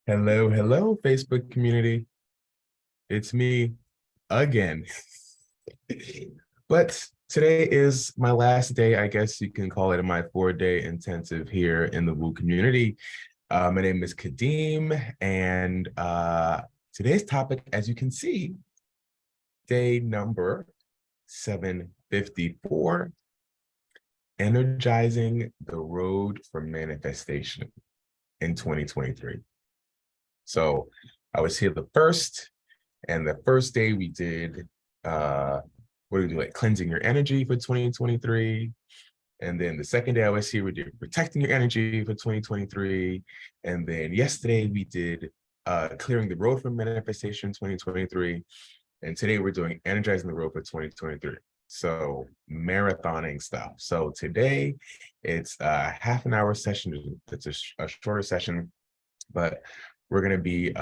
Hello, hello, Facebook community. It's me again. But today is my last day, I guess you can call it my 4-day intensive here in the Woo community. My name is Kadeem, and today's topic, as you can see, day number 754, Energizing the Road for Manifestation in 2023. So I was here the first, and the first day we did, what do we do, like cleansing your energy for 2023. And then the second day I was here, we did protecting your energy for 2023. And then yesterday we did clearing the road for manifestation 2023. And today we're doing energizing the road for 2023. So marathoning stuff. So today it's a half an hour session. It's a shorter session, but we're going to be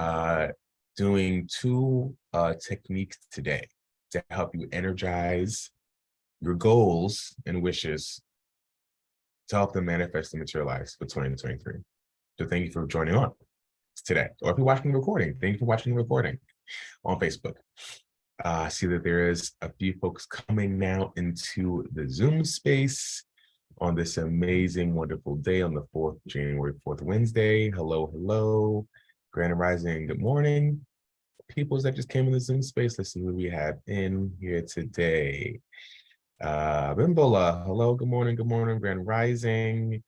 doing two techniques today to help you energize your goals and wishes to help them manifest and materialize for 2023. So thank you for joining on today. Or if you're watching the recording, thank you for watching the recording on Facebook. I see that there is a few folks coming now into the Zoom space on this amazing, wonderful day on the 4th, January 4th, Wednesday. Hello, hello. Grand Rising, good morning. Peoples that just came in the Zoom space, let's see who we have in here today. Bimbola, hello, good morning, Grand Rising.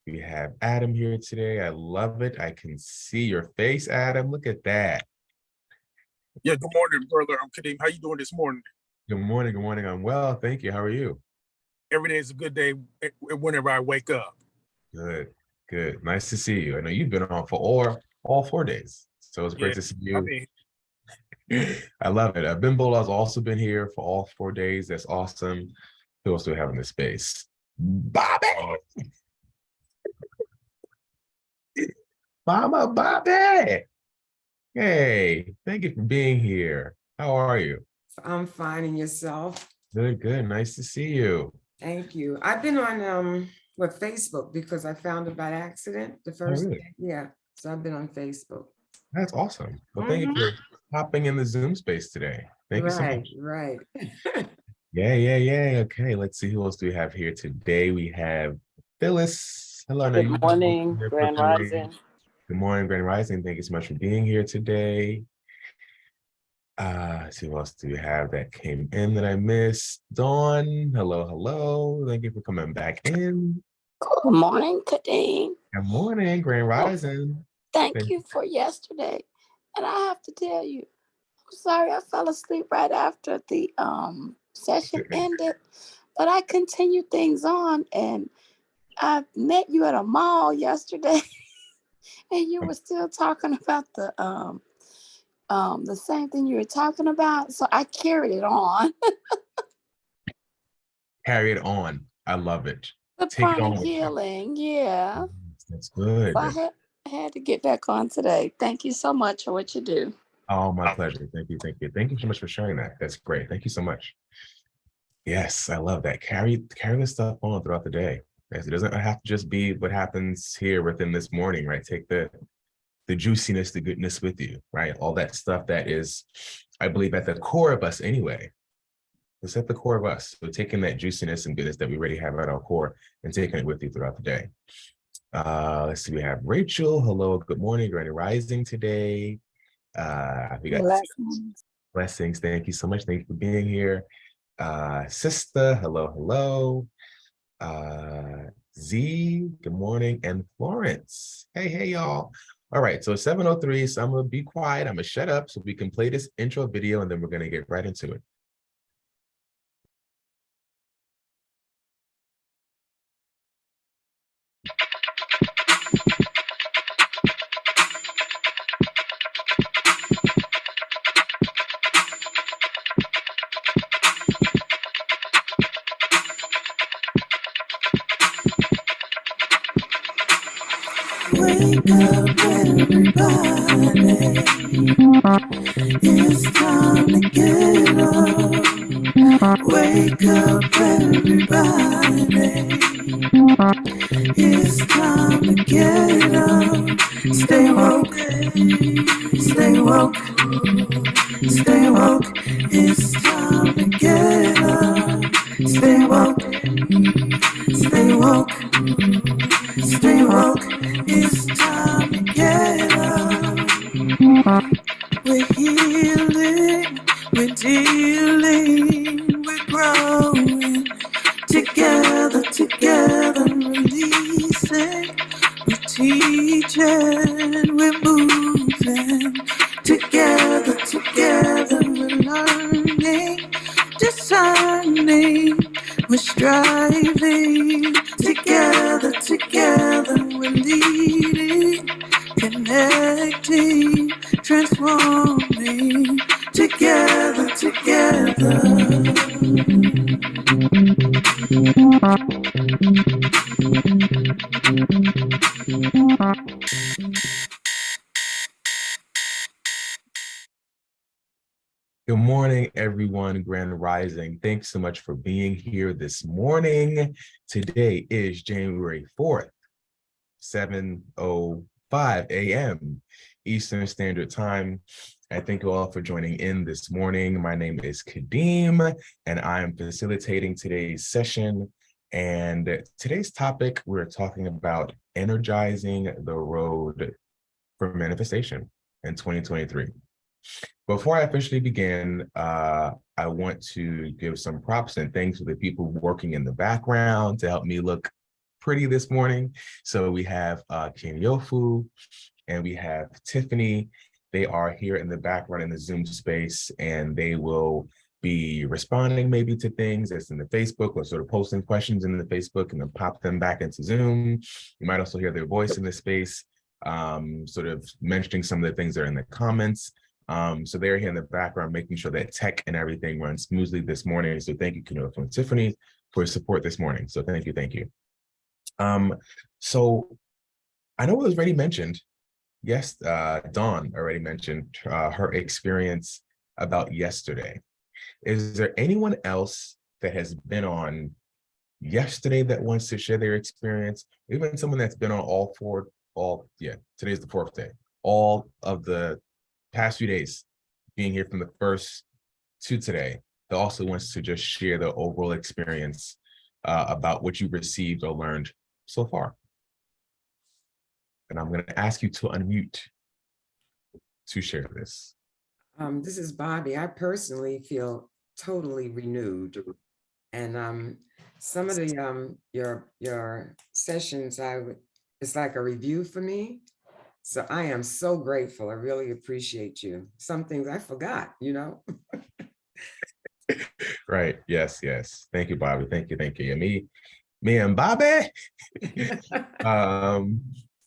We have Adam here today. I love it. I can see your face, Adam. Look at that. Yeah, good morning, brother. I'm Kadeem. How you doing this morning? Good morning, good morning. I'm well, thank you. How are you? Every day is a good day whenever I wake up. Good, good. Nice to see you. I know you've been on for all 4 days, so it's great to see you. I love it. Bimbola's also been here for all 4 days. That's awesome. Who else do we have in this space? Bobby! Mama Bobby! Hey, thank you for being here. How are you? I'm fine, and yourself? Good, good. Nice to see you. Thank you. I've been on with Facebook because I found it by accident the first day. Yeah, so I've been on Facebook. That's awesome. Well, thank you for hopping in the Zoom space today. Thank you so much. Right. Yeah. Okay, let's see who else do we have here today. We have Phyllis. Hello. Good morning, Grand Rising. Good morning, Grand Rising. Thank you so much for being here today. Let's see who else do we have that came in that I missed. Dawn, hello. Thank you for coming back in. Good morning, Kadeem. Good morning, Grand Rising. Thank you for yesterday. And I have to tell you, I'm sorry I fell asleep right after the session ended, but I continued things on, and I met you at a mall yesterday, and you were still talking about the same thing you were talking about. So I carried it on. Carry it on. I love it. The pranic healing, yeah. That's good. So I had to get back on today. Thank you so much for what you do. Oh, my pleasure. Thank you. Thank you so much for sharing that. That's great. Thank you so much. Yes, I love that. Carry this stuff on throughout the day. Yes, it doesn't have to just be what happens here within this morning, right? Take the juiciness, the goodness with you, right? All that stuff that is, I believe, at the core of us anyway. It's at the core of us. So taking that juiciness and goodness that we already have at our core and taking it with you throughout the day. Let's see, we have Rachel. Hello, good morning, Grand Rising today. We got blessings. Thank you so much. Thank you for being here. Sister, hello. Z, good morning, and Florence. Hey, y'all. All right, so 7:03, so I'm gonna be quiet. I'm gonna shut up so we can play this intro video, and then we're gonna get right into it. Wake up, everybody. It's time to get up. Wake up, everybody. It's time to get up. Stay woke. Stay woke. Stay woke. It's time to get up. Stay woke. Stay woke. Stay woke. It's time to get up. We're healing. We're dealing. We're growing. Together, together, releasing. We're teaching, we're moving. Together, together, we're learning, discerning, we're striving. Together, together, we're leading, connecting, transforming. Together, together. Good morning, everyone. Grand Rising. Thanks so much for being here this morning. Today is January 4th, 7:05 a.m. Eastern Standard Time. I thank you all for joining in this morning. My name is Kadeem, and I am facilitating today's session. And today's topic, we're talking about energizing the road for manifestation in 2023. Before I officially begin, I want to give some props and thanks to the people working in the background to help me look pretty this morning. So we have Kinyofu and we have Tiffany. They are here in the background in the Zoom space, and they will be responding maybe to things that's in the Facebook, or sort of posting questions in the Facebook and then pop them back into Zoom. You might also hear their voice in the space, sort of mentioning some of the things that are in the comments. So they're here in the background, making sure that tech and everything runs smoothly this morning. So thank you, Kinyofu and Tiffany, for support this morning. So thank you, thank you. So I know it was already mentioned. Yes, Dawn already mentioned her experience about yesterday. Is there anyone else that has been on yesterday that wants to share their experience? Even someone that's been on today's the fourth day, all of the past few days, being here from the first to today, that also wants to just share the overall experience about what you received or learned so far. And I'm going to ask you to unmute to share this. This is Bobby. I personally feel totally renewed, and some of the your sessions, it's like a review for me. So I am so grateful. I really appreciate you. Some things I forgot, Right. Yes. Yes. Thank you, Bobby. Thank you. Thank you. Me and Bobby.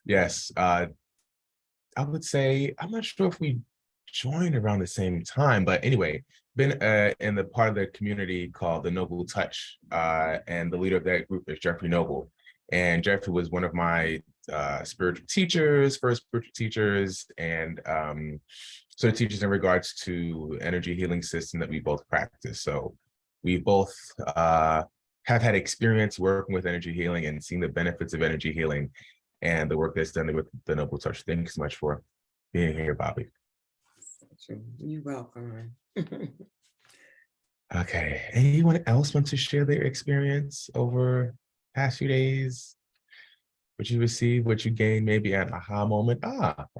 Yes. I would say, I'm not sure if we joined around the same time, but anyway, been in the part of the community called the Noble Touch, and the leader of that group is Jeffrey Noble. And Jeffrey was one of my spiritual teachers, first spiritual teachers, and sort of teachers in regards to energy healing system that we both practice. So we both have had experience working with energy healing and seeing the benefits of energy healing and the work that's done with the Noble Touch. Thank you so much for being here, Bobby. You're welcome. Okay, anyone else want to share their experience over past few days? What you received, what you gained, maybe an aha moment?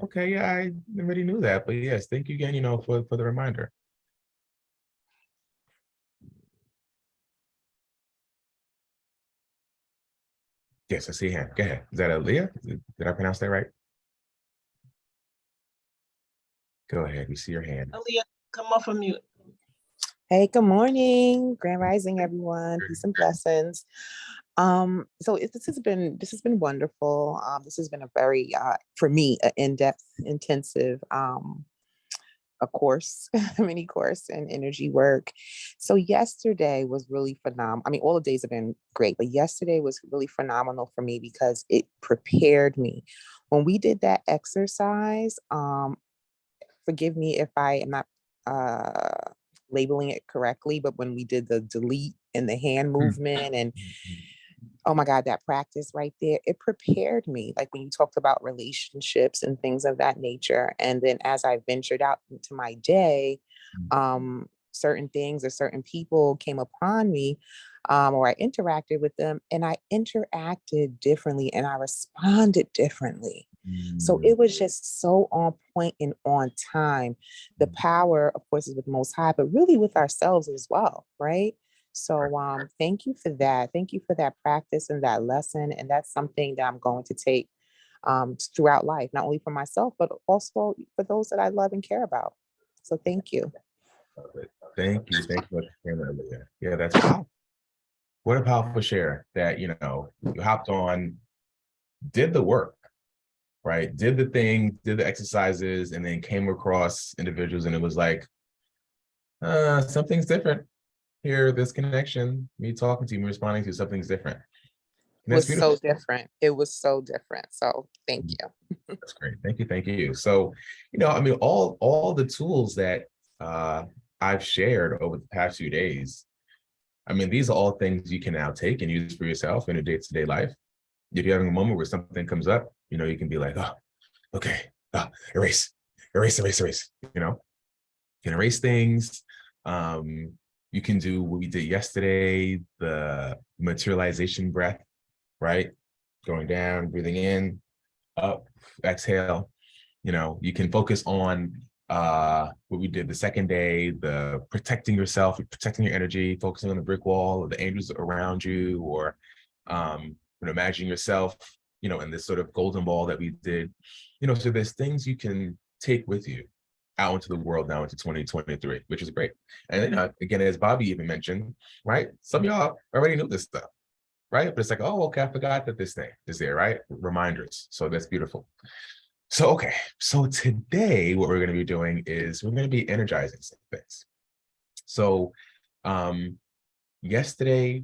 Okay, yeah, I already knew that, but yes, thank you again, for the reminder. Yes, I see a hand. Go ahead. Is that Aaliyah? Did I pronounce that right? Go ahead. We see your hand. Aaliyah, come off of mute. Hey, good morning. Grand Rising, everyone. Peace and blessings. So this has been wonderful. This has been a very, for me, an in-depth, intensive, a course, mini course in energy work. So yesterday was really phenomenal. I mean, all the days have been great, but yesterday was really phenomenal for me because it prepared me. When we did that exercise, forgive me if I am not labeling it correctly, but when we did the delete and the hand movement and oh my God, that practice right there, it prepared me. Like when you talked about relationships and things of that nature. And then as I ventured out into my day, certain things or certain people came upon me, or I interacted with them, and I interacted differently and I responded differently. So Mm, it was just so on point and on time. The power, of course, is with the Most High, but really with ourselves as well, right? So thank you for that. Thank you for that practice and that lesson. And that's something that I'm going to take throughout life, not only for myself, but also for those that I love and care about. So thank you. love it. Thank you. Thank you for sharing that, Leah. Yeah, that's powerful. What a powerful share that, you hopped on, did the work, right? Did the thing, did the exercises, and then came across individuals and it was like, something's different here. This connection, me talking to you, me responding to something's different. And that's Was beautiful. so different. It was so different. So thank you. That's great. Thank you. Thank you. So, all the tools that I've shared over the past few days, these are all things you can now take and use for yourself in a day-to-day life. If you're having a moment where something comes up, you can be like, oh, okay, erase. You can erase things. You can do what we did yesterday, the materialization breath, right? Going down, breathing in, up, exhale. You can focus on what we did the second day, the protecting yourself, protecting your energy, focusing on the brick wall or the angels around you, or imagine yourself, in this sort of golden ball that we did. So there's things you can take with you out into the world now into 2023, which is great. And then again, as Bobby even mentioned, right? Some of y'all already knew this stuff, right? But it's like, oh, okay, I forgot that this thing is there, right? Reminders. So that's beautiful. So, okay. So today, what we're going to be doing is we're going to be energizing some things. So yesterday,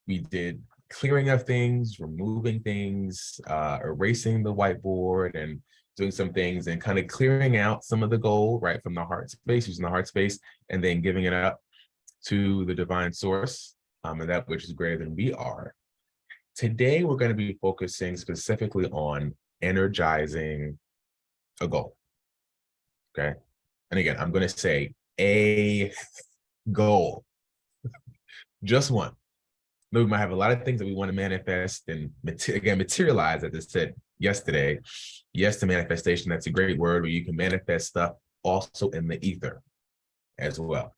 we did clearing of things, removing things, erasing the whiteboard and doing some things and kind of clearing out some of the gold, right, from the heart space, using the heart space, and then giving it up to the divine source, and that which is greater than we are. Today, we're going to be focusing specifically on energizing a goal, okay? And again, I'm going to say a goal, just one. We might have a lot of things that we want to manifest and materialize, as I said yesterday. Yes, to manifestation, that's a great word where you can manifest stuff also in the ether as well.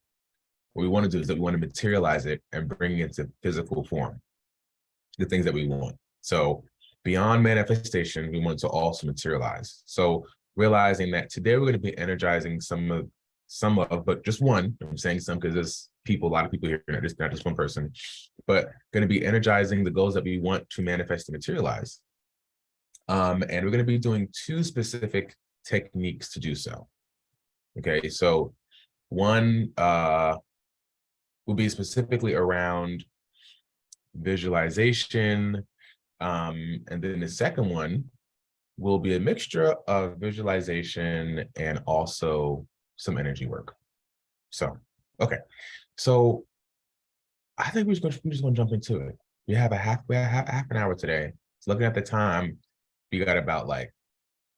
What we want to do is that we want to materialize it and bring it into physical form, the things that we want. So beyond manifestation, we want to also materialize. So realizing that today we're going to be energizing some of, but just one. I'm saying some because there's a lot of people here, not just one person, but going to be energizing the goals that we want to manifest and materialize. And we're going to be doing two specific techniques to do so. Okay, so one will be specifically around visualization, and then the second one will be a mixture of visualization and also some energy work. So, okay. So I think we're just going to jump into it. We have half an hour today. So looking at the time, we got about like,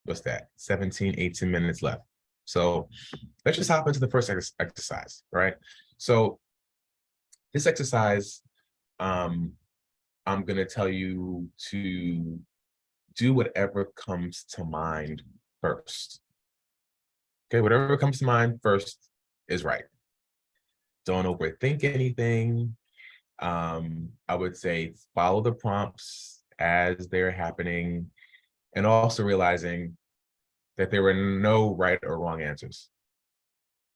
what's that? 17, 18 minutes left. So let's just hop into the first exercise, right? So this exercise, I'm going to tell you to do whatever comes to mind first. Okay, whatever comes to mind first is right. Don't overthink anything. I would say follow the prompts as they're happening, and also realizing that there were no right or wrong answers.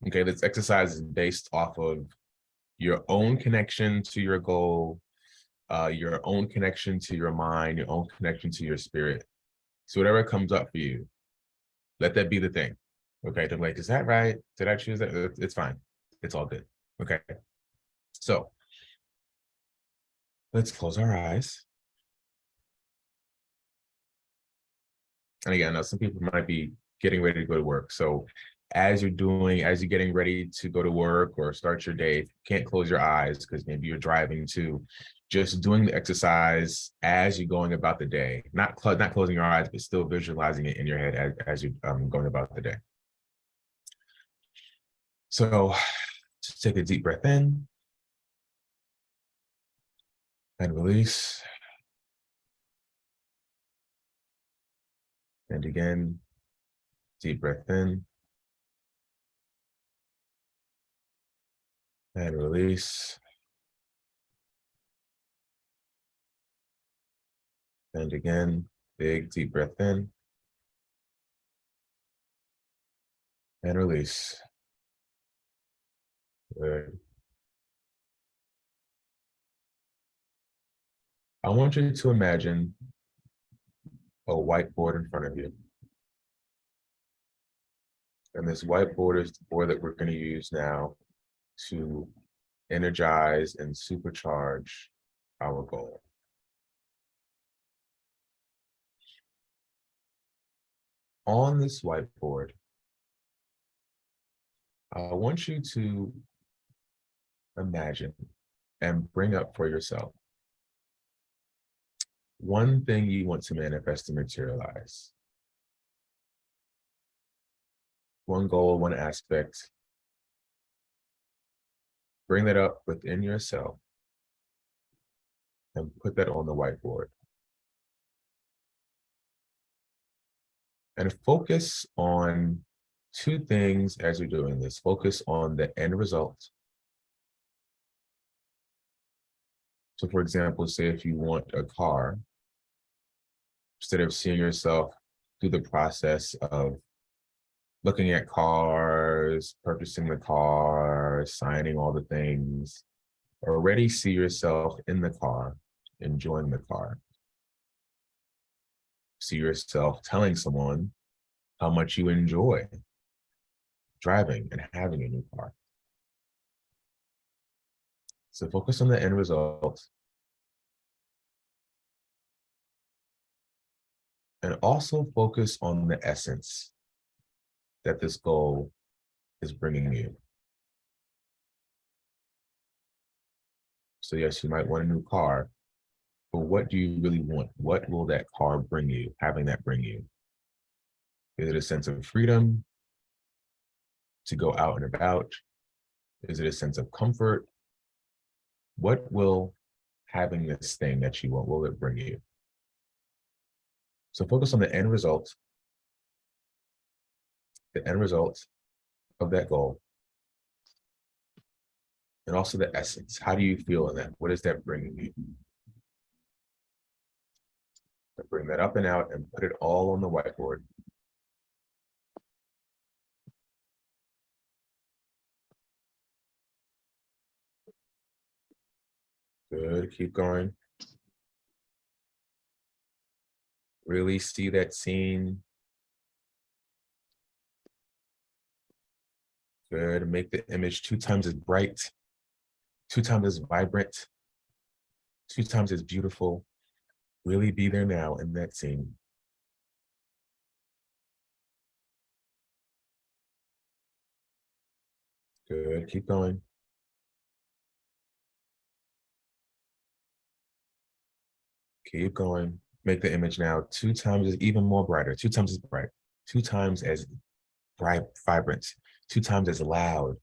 Okay, this exercise is based off of your own connection to your goal, your own connection to your mind, your own connection to your spirit. So whatever comes up for you, let that be the thing. Okay, don't like, is that right? Did I choose that? It's fine. It's all good. Okay. So let's close our eyes. And again, now some people might be getting ready to go to work. So as you're getting ready to go to work or start your day, can't close your eyes because maybe you're driving too, just doing the exercise as you're going about the day, not closing your eyes, but still visualizing it in your head as you're going about the day. So just take a deep breath in and release. And again, deep breath in and release. And again, big deep breath in and release. Good. I want you to imagine a whiteboard in front of you. And this whiteboard is the board that we're going to use now to energize and supercharge our goal. On this whiteboard, I want you to imagine and bring up for yourself one thing you want to manifest and materialize. One goal, one aspect. Bring that up within yourself and put that on the whiteboard. And focus on two things as you're doing this. Focus on the end result. So for example, say if you want a car, instead of seeing yourself through the process of looking at cars, purchasing the car, signing all the things, already see yourself in the car, enjoying the car. See yourself telling someone how much you enjoy driving and having a new car. So focus on the end result. And also focus on the essence that this goal is bringing you. So yes, you might want a new car, but what do you really want? What will that car bring you, having that bring you? Is it a sense of freedom to go out and about? Is it a sense of comfort? What will having this thing that you want, will it bring you? So focus on the end result of that goal. And also the essence. How do you feel in that? What is that bringing you? So bring that up and out and put it all on the whiteboard. Good, keep going. Really see that scene. Good, make the image 2 times as bright, 2 times as vibrant, 2 times as beautiful. Really be there now in that scene. Good, keep going. Keep going. Make the image now 2 times as even more brighter, 2 times as bright, 2 times as bright, vibrant, 2 times as loud.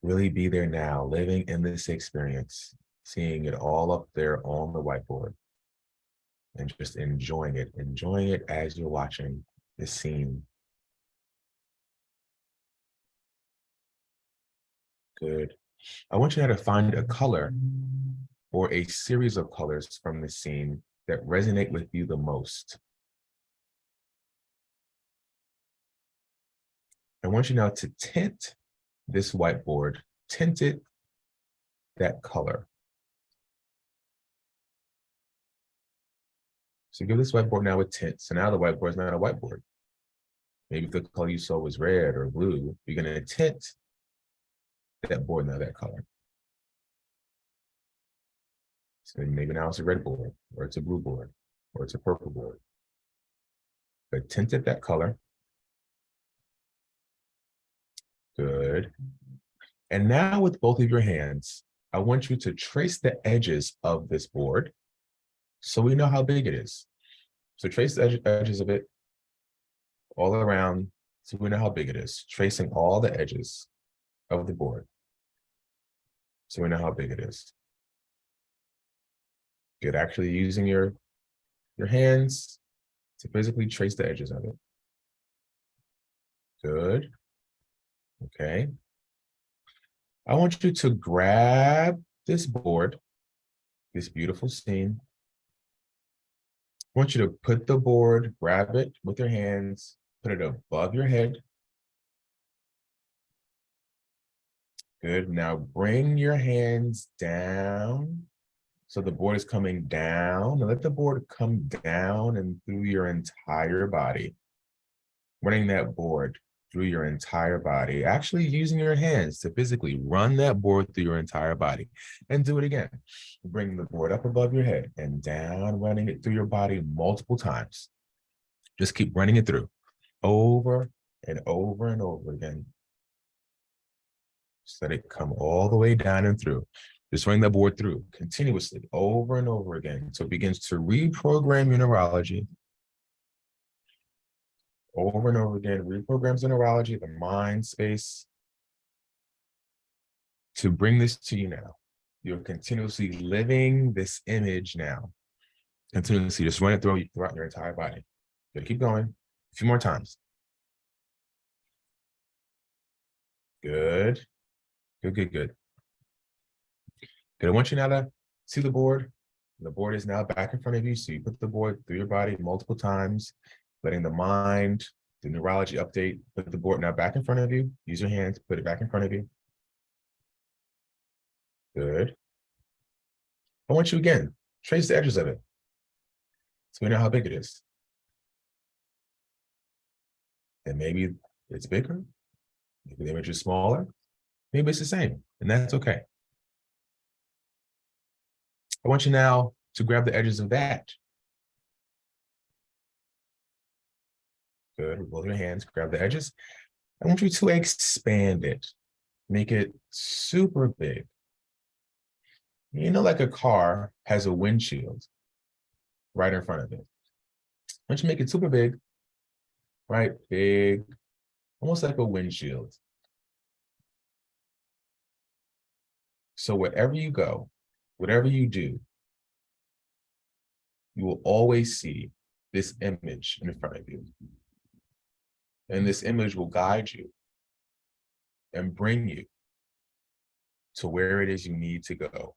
Really be there now, living in this experience, seeing it all up there on the whiteboard, and just enjoying it as you're watching this scene. Good. I want you now to find a color or a series of colors from the scene that resonate with you the most. I want you now to tint this whiteboard, tint it that color. So give this whiteboard now a tint. So now the whiteboard is not a whiteboard. Maybe if the color you saw was red or blue, you're going to tint that board now that color. So maybe now it's a red board, or it's a blue board, or it's a purple board. But tint it that color. Good. And now with both of your hands, I want you to trace the edges of this board so we know how big it is. So trace the edges of it all around so we know how big it is. Tracing all the edges of the board so we know how big it is. Good. Actually using your hands to physically trace the edges of it. Good. Okay. I want you to grab this board, this beautiful scene. I want you to put the board, grab it with your hands, put it above your head. Good. Now bring your hands down. So the board is coming down. Let the board come down and through your entire body. Running that board through your entire body, actually using your hands to physically run that board through your entire body. And do it again. Bring the board up above your head and down, running it through your body multiple times. Just keep running it through over and over and over again. Just let it come all the way down and through. Just running that board through continuously over and over again. So it begins to reprogram your neurology. Over and over again, reprograms the neurology, the mind space, to bring this to you now. You're continuously living this image now. Continuously just run it throughout your entire body. Good, keep going. A few more times. Good. Good, good, good. Good. I want you now to see the board. The board is now back in front of you. So you put the board through your body multiple times, letting the mind, the neurology update, put the board now back in front of you. Use your hands, put it back in front of you. Good. I want you again, trace the edges of it so we know how big it is. And maybe it's bigger, maybe the image is smaller, maybe it's the same, and that's okay. I want you now to grab the edges of that. Good, with both your hands, grab the edges. I want you to expand it, make it super big. You know, like a car has a windshield right in front of it. I want you to make it super big, right? Big, almost like a windshield. So wherever you go, whatever you do, you will always see this image in front of you. And this image will guide you and bring you to where it is you need to go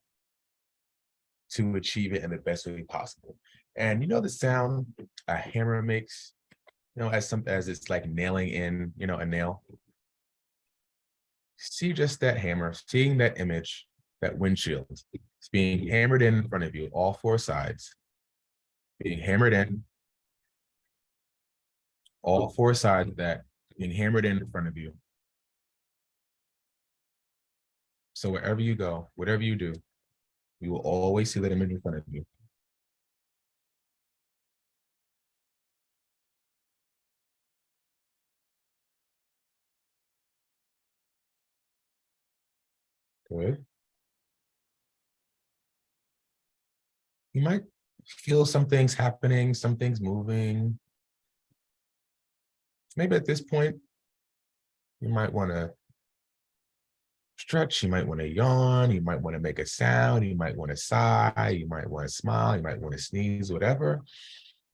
to achieve it in the best way possible. And you know the sound a hammer makes, you know, as it's like nailing in, you know, a nail. See just that hammer, seeing that image, that windshield. It's being hammered in front of you, all four sides. Being hammered in. All four sides of that being hammered in front of you. So wherever you go, whatever you do, you will always see that image in front of you. Good. You might feel some things happening, some things moving. Maybe at this point, you might want to stretch, you might want to yawn, you might want to make a sound, you might want to sigh, you might want to smile, you might want to sneeze, whatever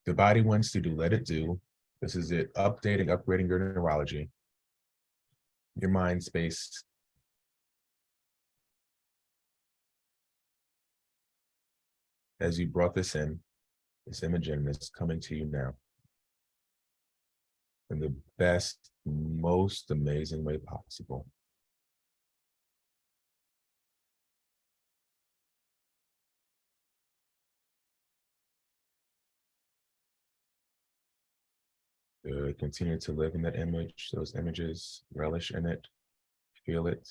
the body wants to do, let it do. This is it, updating, upgrading your neurology, your mind space. As you brought this in, this image in, it's coming to you now in the best, most amazing way possible. Good. Continue to live in that image, those images, relish in it, feel it.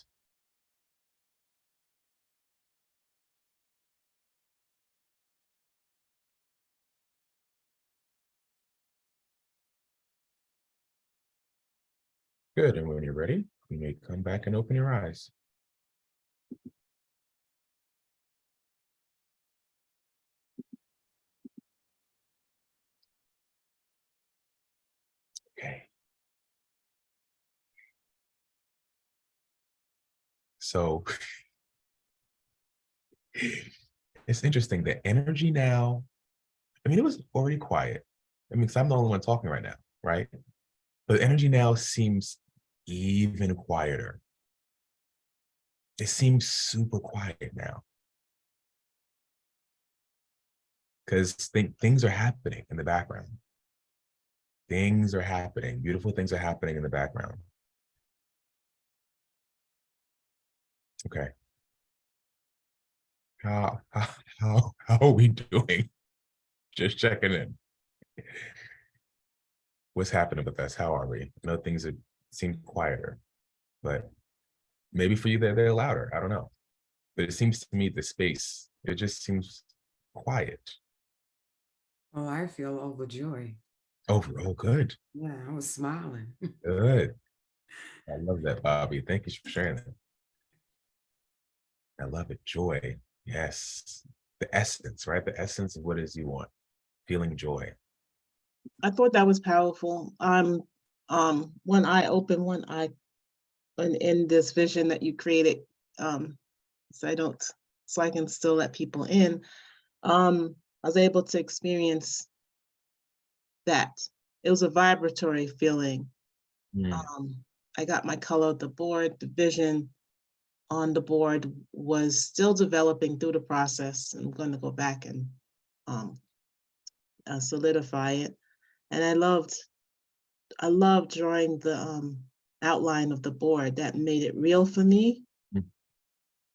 Good. And when you're ready, you may come back and open your eyes. Okay. So it's interesting. The energy now, I mean, it was already quiet. I mean, because I'm the only one talking right now, right? But the energy now seems even quieter. It seems super quiet now. Because things are happening in the background. Things are happening. Beautiful things are happening in the background. Okay. How are we doing? Just checking in. What's happening with us? How are we? I know things seem quieter, but maybe for you they're louder. I don't know. But it seems to me the space, it just seems quiet. Oh, I feel overjoyed. Overall, good. Yeah, I was smiling. Good. I love that, Bobby. Thank you for sharing that. I love it. Joy. Yes. The essence, right? The essence of what it is you want. Feeling joy. I thought that was powerful. One eye open, one eye in this vision that you created. So I can still let people in. I was able to experience that. It was a vibratory feeling. I got my color of the board. The vision on the board was still developing through the process. I'm going to go back and solidify it. And I loved drawing the outline of the board. That made it real for me.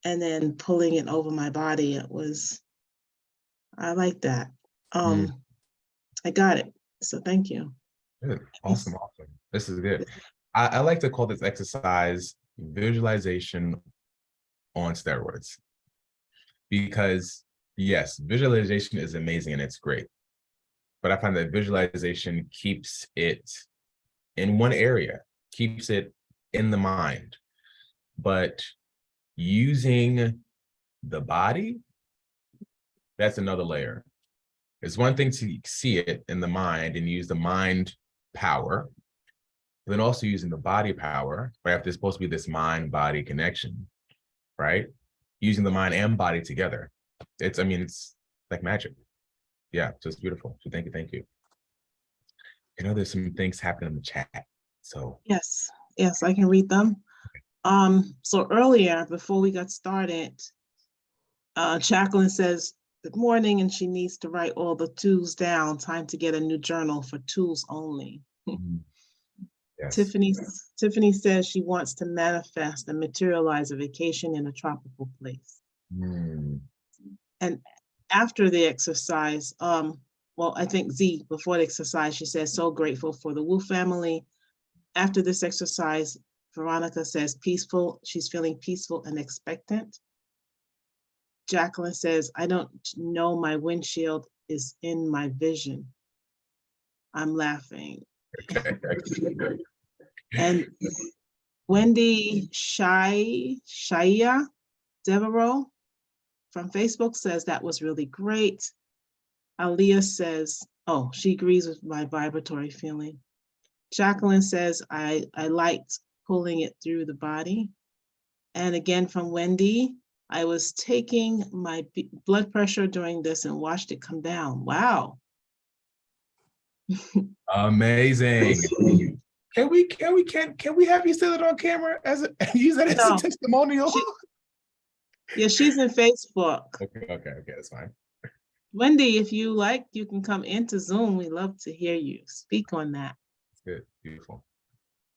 And then pulling it over my body, I like that. I got it. So thank you. Good. Awesome. This is good. I like to call this exercise visualization on steroids. Because yes, visualization is amazing and it's great. But I find that visualization keeps it in one area, keeps it in the mind. But using the body, that's another layer. It's one thing to see it in the mind and use the mind power, but then also using the body power, right? If there's supposed to be this mind-body connection, right? Using the mind and body together. It's like magic. Yeah, so it's beautiful. So thank you. I know there's some things happening in the chat. So Yes, I can read them. So earlier, before we got started, Jacqueline says, good morning, and she needs to write all the tools down. Time to get a new journal for tools only. yes. Tiffany says she wants to manifest and materialize a vacation in a tropical place. And after the exercise, well, I think Z, before the exercise, she says, so grateful for the Wu family. After this exercise, Veronica says peaceful. She's feeling peaceful and expectant. Jacqueline says, I don't know, my windshield is in my vision. I'm laughing. And Wendy Shaya Devereaux from Facebook says that was really great. Aaliyah says, oh, she agrees with my vibratory feeling. Jacqueline says, I liked pulling it through the body. And again from Wendy, I was taking my blood pressure during this and watched it come down. Wow. Amazing. Can we have you say that on camera use that as a testimonial? Yeah, she's in Facebook. Okay, that's fine. Wendy, if you like, you can come into Zoom. We love to hear you speak on that. Good, beautiful.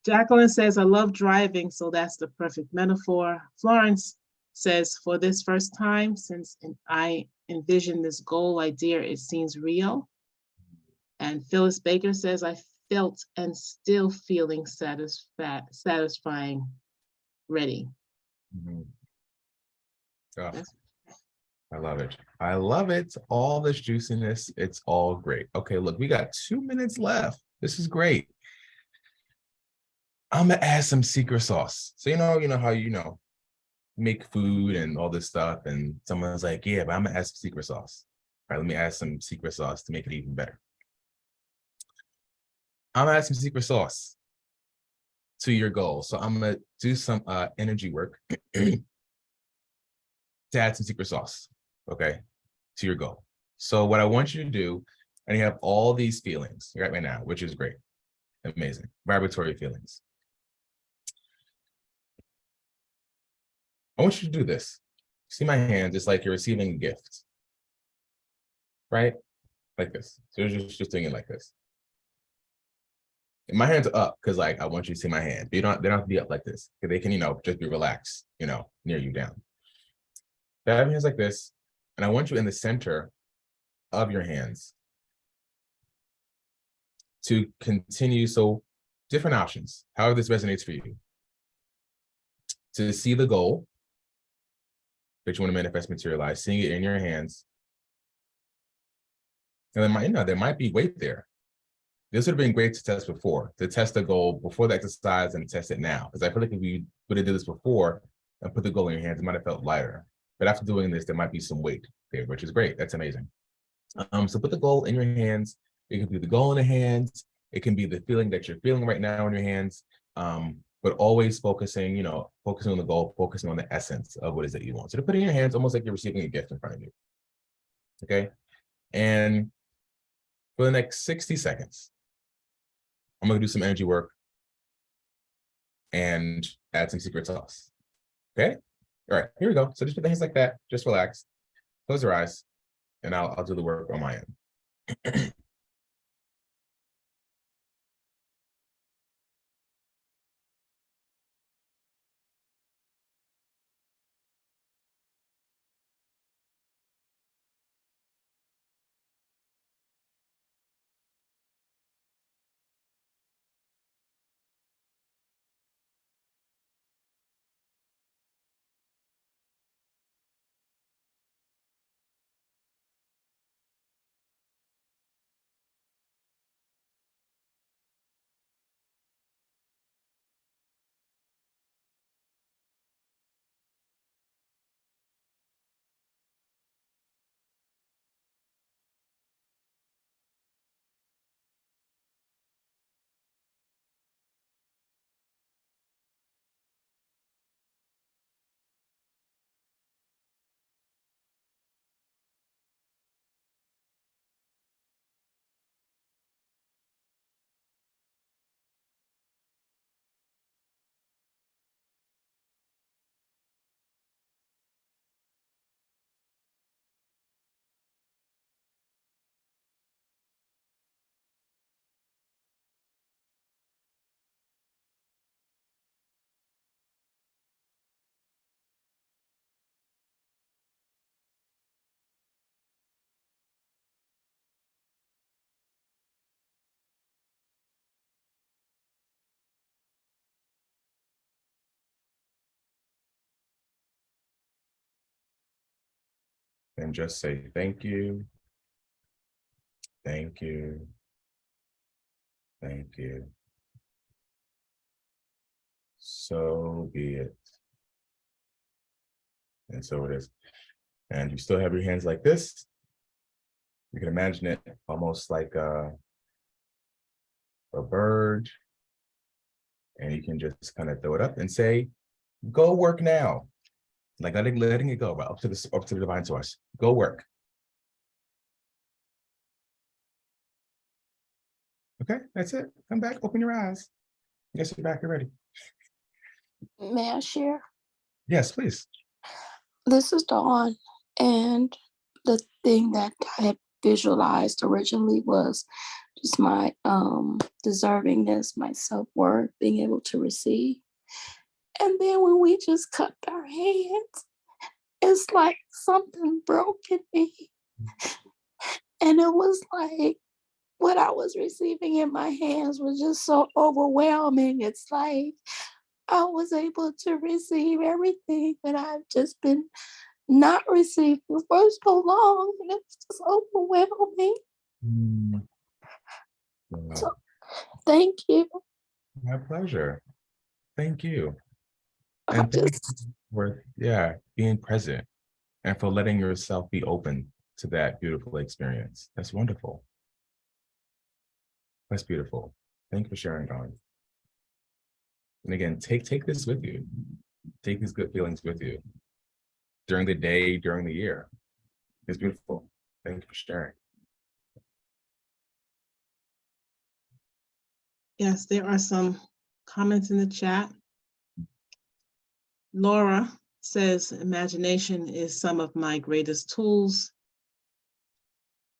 Jacqueline says, I love driving, so that's the perfect metaphor. Florence says, for this first time, since I envisioned this goal idea, it seems real. And Phyllis Baker says, I felt and still feeling satisfying, ready. Oh, I love it. I love it. All this juiciness, it's all great. Okay, look, we got 2 minutes left. This is great. I'm gonna add some secret sauce. So you know how make food and all this stuff, and someone's like, yeah, but I'm gonna add some secret sauce. All right, let me add some secret sauce to make it even better. I'm gonna add some secret sauce to your goal. So I'm gonna do some energy work to add some secret sauce, okay, to your goal. So what I want you to do, and you have all these feelings right now, which is great, amazing, vibratory feelings. I want you to do this. See my hands, it's like you're receiving a gift, right? Like this. So you're just doing it like this. And my hands are up because like I want you to see my hand. But they don't have to be up like this. Because they can, just be relaxed, near you down. So I have your hands like this, and I want you in the center of your hands to continue. So different options, however this resonates for you. To see the goal that you want to manifest, materialize, seeing it in your hands. And there might be weight there. This would have been great to test before, to test the goal before the exercise and test it now. Because I feel like if you would have did this before and put the goal in your hands, it might have felt lighter. But after doing this, there might be some weight there, which is great. That's amazing. So put the goal in your hands. It can be the goal in the hands. It can be the feeling that you're feeling right now in your hands. But always focusing on the goal, focusing on the essence of what it is that you want. So to put it in your hands, almost like you're receiving a gift in front of you. Okay. And for the next 60 seconds, I'm going to do some energy work and add some secret sauce. Okay. All right, here we go. So just put the hands like that. Just relax. Close your eyes, and I'll do the work on my end. And just say thank you. Thank you. Thank you. So be it. And so it is. And you still have your hands like this. You can imagine it almost like a bird. And you can just kind of throw it up and say, go work now. Like letting it go, up to the divine source. Go work. Okay, that's it. Come back, open your eyes. Yes, you're back, you're ready. May I share? Yes, please. This is Dawn, and the thing that I had visualized originally was just my deservingness, my self-worth, being able to receive. And then when we just cupped our hands, it's like something broke in me. And it was like what I was receiving in my hands was just so overwhelming. It's like I was able to receive everything that I've just been not receiving for so long, and it was just overwhelming. Wow. So thank you. My pleasure. Thank you. I'm And thank just, you for, being present and for letting yourself be open to that beautiful experience. That's wonderful. That's beautiful. Thank you for sharing, Dawn. And again, take this with you. Take these good feelings with you during the day, during the year. It's beautiful. Thank you for sharing. Yes, there are some comments in the chat. Laura says, imagination is some of my greatest tools.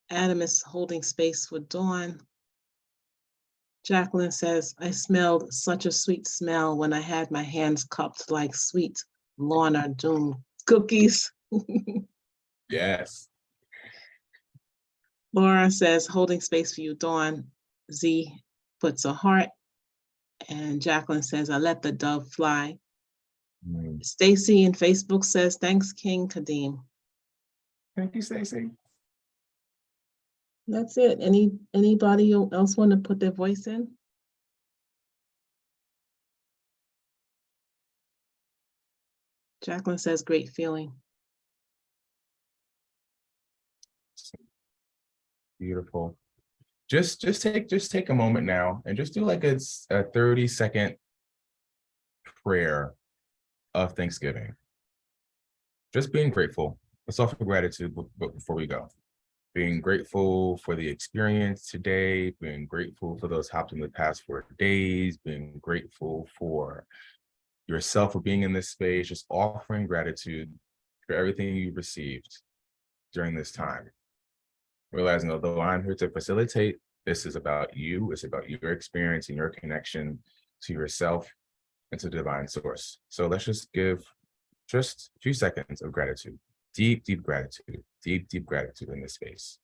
Adam is holding space for Dawn. Jacqueline says, I smelled such a sweet smell when I had my hands cupped like sweet Lorna Doone cookies. Yes. Laura says, holding space for you, Dawn. Z puts a heart. And Jacqueline says, I let the dove fly. Mm. Stacy in Facebook says, thanks, King Kadeem. Thank you, Stacey. That's it. Anybody else want to put their voice in? Jacqueline says, great feeling. Beautiful. Just take a moment now and just do like a 30-second prayer of Thanksgiving. Just being grateful. Let's offer gratitude before we go. Being grateful for the experience today, being grateful for those hopped in the past 4 days, being grateful for yourself for being in this space, just offering gratitude for everything you've received during this time. Realizing although I'm here to facilitate, this is about you, it's about your experience and your connection to yourself and to divine source. So let's just give just a few seconds of gratitude, deep gratitude, deep gratitude in this space.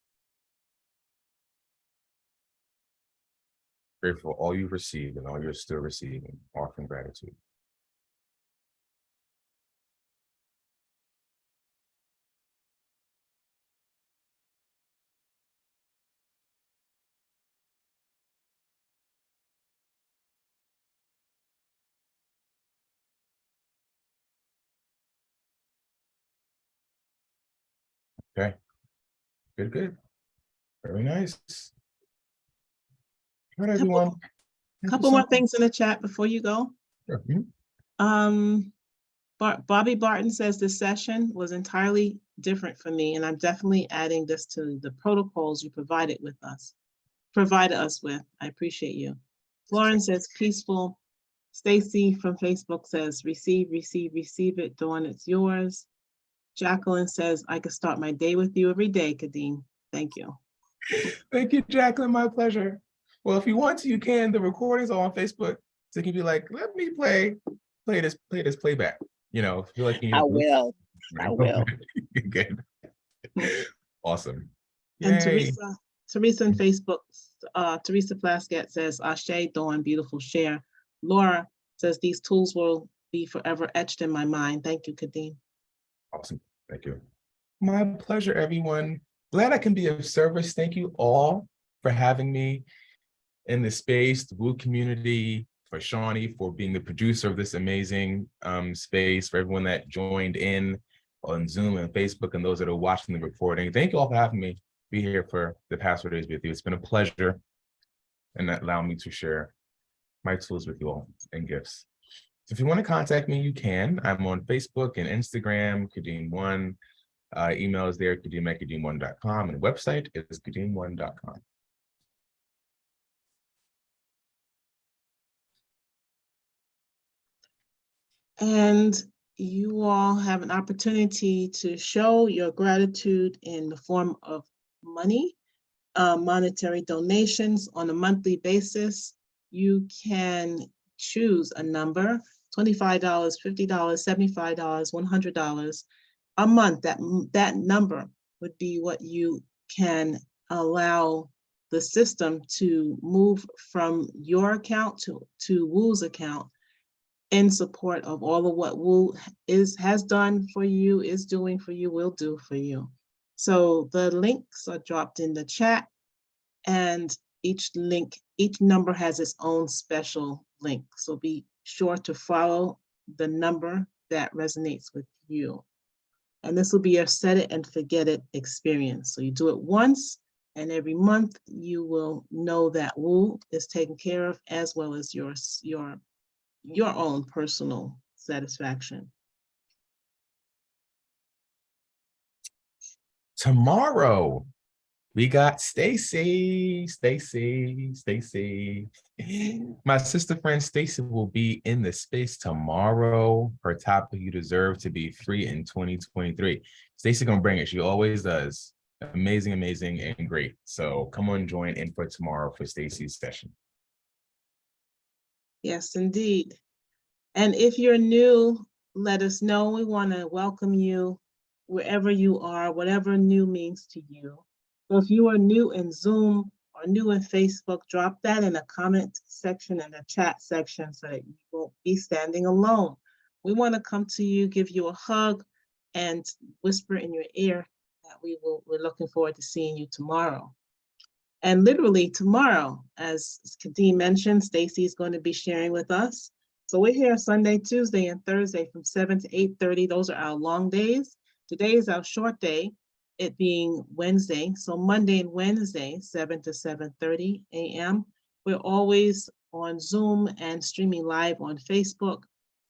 Grateful for all you've received and all you're still receiving, offering gratitude. Okay, good. Very nice. All right, everyone. Thank you Couple so more much. things in the chat before you go. Sure. Bobby Barton says this session was entirely different for me, and I'm definitely adding this to the protocols you provided us with. I appreciate you. Florence says peaceful. Stacy from Facebook says receive it. Dawn, it's yours. Jacqueline says I could start my day with you every day, Kadeem. Thank you. Thank you, Jacqueline. My pleasure. Well, if you want to, you can. The recordings are on Facebook, so you can be like, let me play this playback. You know, feel like you need. I will. Good. Awesome. And Yay. Teresa on Facebook, Teresa Plaskett says, Ashe, Dawn, beautiful share. Laura says, these tools will be forever etched in my mind. Thank you, Kadeem. Awesome. Thank you. My pleasure, everyone. Glad I can be of service. Thank you all for having me in the space, the Woo community, for Shawnee for being the producer of this amazing space, for everyone that joined in on Zoom and Facebook, and those that are watching the recording. Thank you all for having me be here for the past 4 days with you. It's been a pleasure, and that allowed me to share my tools with you all and gifts. So if you want to contact me, you can. I'm on Facebook and Instagram, Kadeem1. Email is there, kadeem@kadeem1.com, and website is kadeem1.com. And you all have an opportunity to show your gratitude in the form of money, monetary donations on a monthly basis. You can choose a number, $25, $50, $75, $100 a month. That number would be what you can allow the system to move from your account to Woo's account in support of all of what Woo has done for you, is doing for you, will do for you. So the links are dropped in the chat, and each number has its own special link. So be sure to follow the number that resonates with you. And this will be a set it and forget it experience. So you do it once, and every month you will know that Woo is taken care of, as well as your own personal satisfaction. Tomorrow, we got Stacy. My sister friend Stacy will be in the space tomorrow. Her topic, you deserve to be free in 2023. Stacy gonna bring it. She always does. Amazing, amazing, and great. So come on, join in for tomorrow for Stacy's session. Yes, indeed. And if you're new, let us know. We want to welcome you wherever you are, whatever new means to you. So if you are new in Zoom or new in Facebook, drop that in the comment section and the chat section so that you won't be standing alone. We want to come to you, give you a hug, and whisper in your ear that we're looking forward to seeing you tomorrow. And literally tomorrow, as Kadeem mentioned, Stacy is going to be sharing with us. So we're here Sunday, Tuesday, and Thursday from 7 to 8:30. Those are our long days. Today is our short day, it being Wednesday. So Monday and Wednesday, 7 to 7:30 a.m. We're always on Zoom and streaming live on Facebook.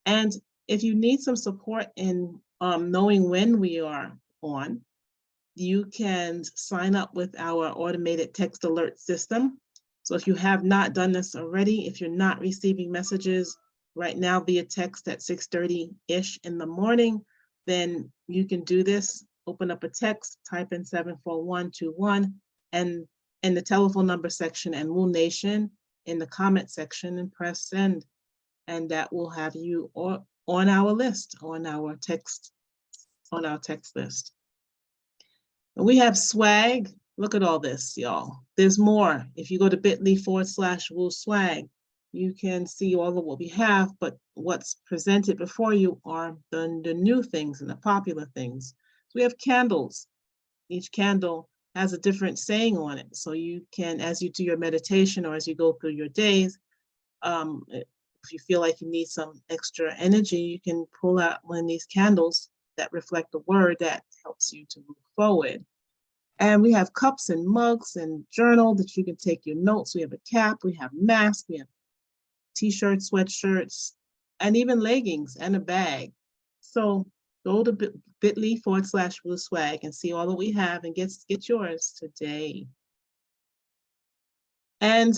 And if you need some support in knowing when we are on, you can sign up with our automated text alert system. So if you have not done this already, if you're not receiving messages right now via text at 6:30-ish in the morning, then you can do this. Open up a text, type in 74121 and in the telephone number section and Woo Nation in the comment section and press send. And that will have you on our list, on our text list. And we have swag. Look at all this, y'all. There's more. If you go to bit.ly/Woo swag, you can see all of what we have, but what's presented before you are the new things and the popular things. So we have candles. Each candle has a different saying on it. So you can, as you do your meditation or as you go through your days, if you feel like you need some extra energy, you can pull out one of these candles that reflect the word that helps you to move forward. And we have cups and mugs and journal that you can take your notes. We have a cap, we have masks, we have t-shirts, sweatshirts, and even leggings and a bag. So go to bit.ly/Woo swag and see all that we have and get yours today. And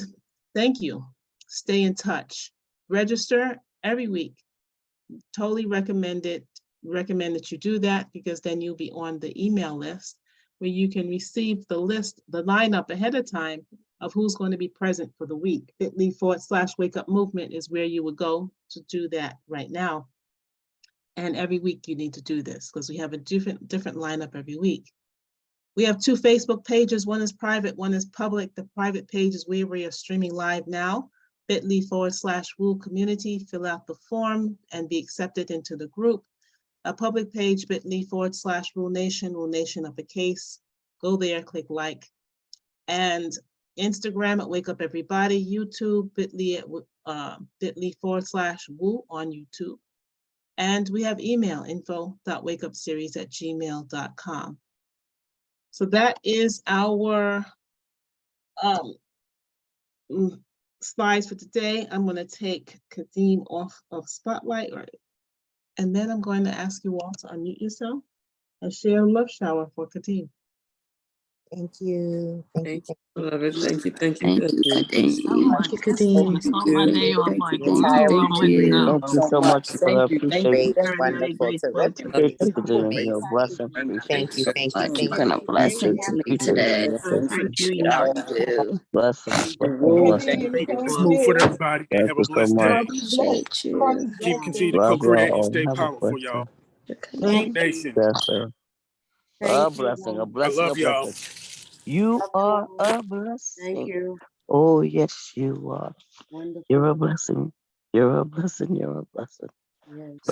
thank you. Stay in touch. Register every week. Totally recommend that you do that, because then you'll be on the email list where you can receive the list, the lineup ahead of time of who's going to be present for the week. bit.ly/wake up movement is where you would go to do that right now. And every week you need to do this because we have a different lineup every week. We have 2 Facebook pages. One is private, one is public. The private page is where we are streaming live now. bit.ly/Woo community. Fill out the form and be accepted into the group. A public page, bit.ly/Woo Nation, Woo Nation uppercase. Go there, click like. And Instagram at Wake Up Everybody, YouTube, bit.ly/Woo on YouTube. And we have email, info.wakeupseries@gmail.com. So that is our slides for today. I'm going to take Kadeem off of Spotlight, and then I'm going to ask you all to unmute yourself and share a love shower for Kadeem. Thank you. Thank you. Beloved. Thank you. Thank you, Kadeem. Thank you, Kadeem. Thank you so much. So much. Great, wonderful, Great. terrific, amazing. Thank you. so much. You've been a blessing to me today. You always do. Smooth for everybody. Have a blessed day. Appreciate you. Continue to cook great and stay powerful, y'all. Woo Nation. I love y'all. You are a blessing. Thank you. Oh, yes, you are. Wonderful. You're a blessing. You're a blessing. You're a blessing. Yes.